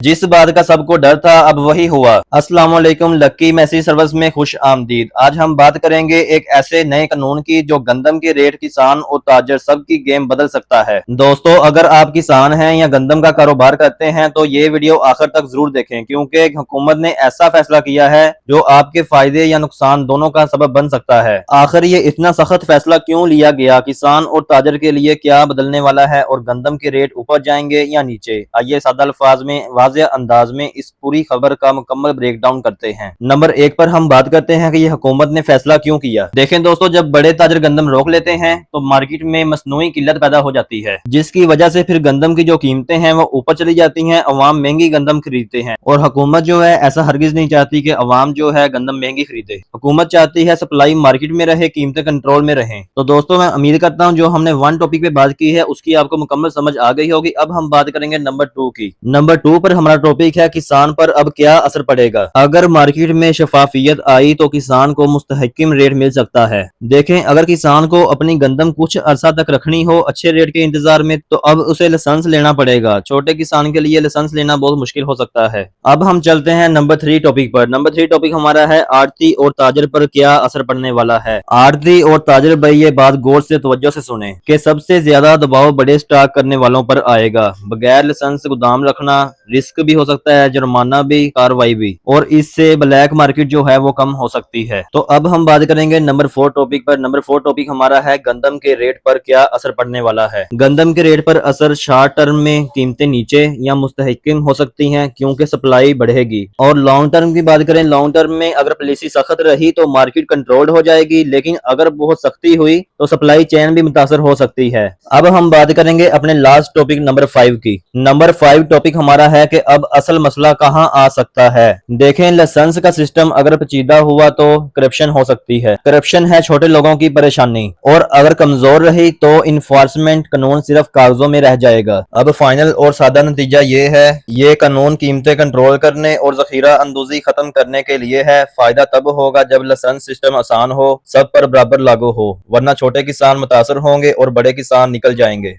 जिस बात का सबको डर था अब वही हुआ। अस्सलाम वालेकुम, लक्की मैसेज सर्विस में खुश आमदीद। आज हम बात करेंगे एक ऐसे नए कानून की जो गंदम के रेट, किसान और ताजर सब की गेम बदल सकता है। दोस्तों, अगर आप किसान हैं या गंदम का कारोबार करते हैं तो ये वीडियो आखिर तक जरूर देखें, क्योंकि हुकूमत ने ऐसा फैसला किया है जो आपके फायदे या नुकसान दोनों का सबब बन सकता है। आखिर ये इतना सख्त फैसला क्यों लिया गया, किसान और ताजर के लिए क्या बदलने वाला है और गंदम के रेट ऊपर जाएंगे या नीचे? आइए सादा अल्फाज में वाज़ेह अंदाज में इस पूरी खबर का मुकम्मल ब्रेकडाउन करते हैं। नंबर 1 पर हम बात करते हैं कि ये हुकूमत ने फैसला क्यों किया। देखें दोस्तों, जब बड़े ताजर गंदम रोक लेते हैं तो मार्केट में मसनूई किल्लत पैदा हो जाती है, जिसकी वजह से फिर गंदम की जो कीमतें हैं वो ऊपर चली जाती हैं। अवाम महंगी गंदम खरीदते हैं और हुकूमत जो है ऐसा हरगिज नहीं चाहती कि अवाम जो है गंदम महंगी खरीदे। हुकूमत चाहती है सप्लाई मार्केट में रहे, कीमतें कंट्रोल में रहें। तो दोस्तों, मैं उम्मीद करता हूँ जो हमने वन टॉपिक पे बात की है उसकी आपको मुकम्मल समझ आ गई होगी। अब हम बात करेंगे नंबर 2 की। नंबर 2 पर हमारा टॉपिक है किसान पर अब क्या असर पड़ेगा। अगर मार्केट में शफाफियत आई तो किसान को मुस्तहकिम रेट मिल सकता है। देखें, अगर किसान को अपनी गंदम कुछ अरसा तक रखनी हो अच्छे रेट के इंतजार में तो अब उसे लाइसेंस लेना पड़ेगा। छोटे किसान के लिए लाइसेंस लेना बहुत मुश्किल हो सकता है। अब हम चलते हैं नंबर 3 टॉपिक पर। नंबर 3 टॉपिक हमारा है आड़ती और ताजर पर क्या असर पड़ने वाला है। आड़ती और ताजर भाई ये बात गौर से तवज्जो से सुने कि सबसे ज्यादा दबाव बड़े स्टॉक करने वालों पर आएगा। बगैर लाइसेंस गोदाम रखना रिस्क भी हो सकता है, जुर्माना भी, कार्रवाई भी, और इससे ब्लैक मार्केट जो है वो कम हो सकती है। तो अब हम बात करेंगे नंबर 4 टॉपिक पर। नंबर 4 टॉपिक हमारा है गंदम के रेट पर क्या असर पड़ने वाला है। गंदम के रेट पर असर शॉर्ट टर्म में कीमतें नीचे या मुस्तहकिम हो सकती हैं क्योंकि सप्लाई बढ़ेगी। और लॉन्ग टर्म की बात करें, लॉन्ग टर्म में अगर पॉलिसी सख्त रही तो मार्केट कंट्रोल्ड हो जाएगी, लेकिन अगर बहुत सख्ती हुई तो सप्लाई चेन भी मुतासर हो सकती है। अब हम बात करेंगे अपने लास्ट टॉपिक नंबर 5 की। नंबर 5 टॉपिक हमारा है कि अब असल मसला कहां आ सकता है। देखें, लाइसेंस का सिस्टम अगर पेचीदा हुआ तो करप्शन हो सकती है। करप्शन है छोटे लोगों की परेशानी, और अगर कमजोर रही तो इन्फोर्समेंट कानून सिर्फ कागजों में रह जाएगा। अब फाइनल और सादा नतीजा ये है, ये कानून कीमतें कंट्रोल करने और जखीरा अंदोजी खत्म करने के लिए है। फायदा तब होगा जब लाइसेंस सिस्टम आसान हो, सब पर बराबर लागू हो, वरना छोटे किसान मुतासर होंगे और बड़े किसान निकल जाएंगे।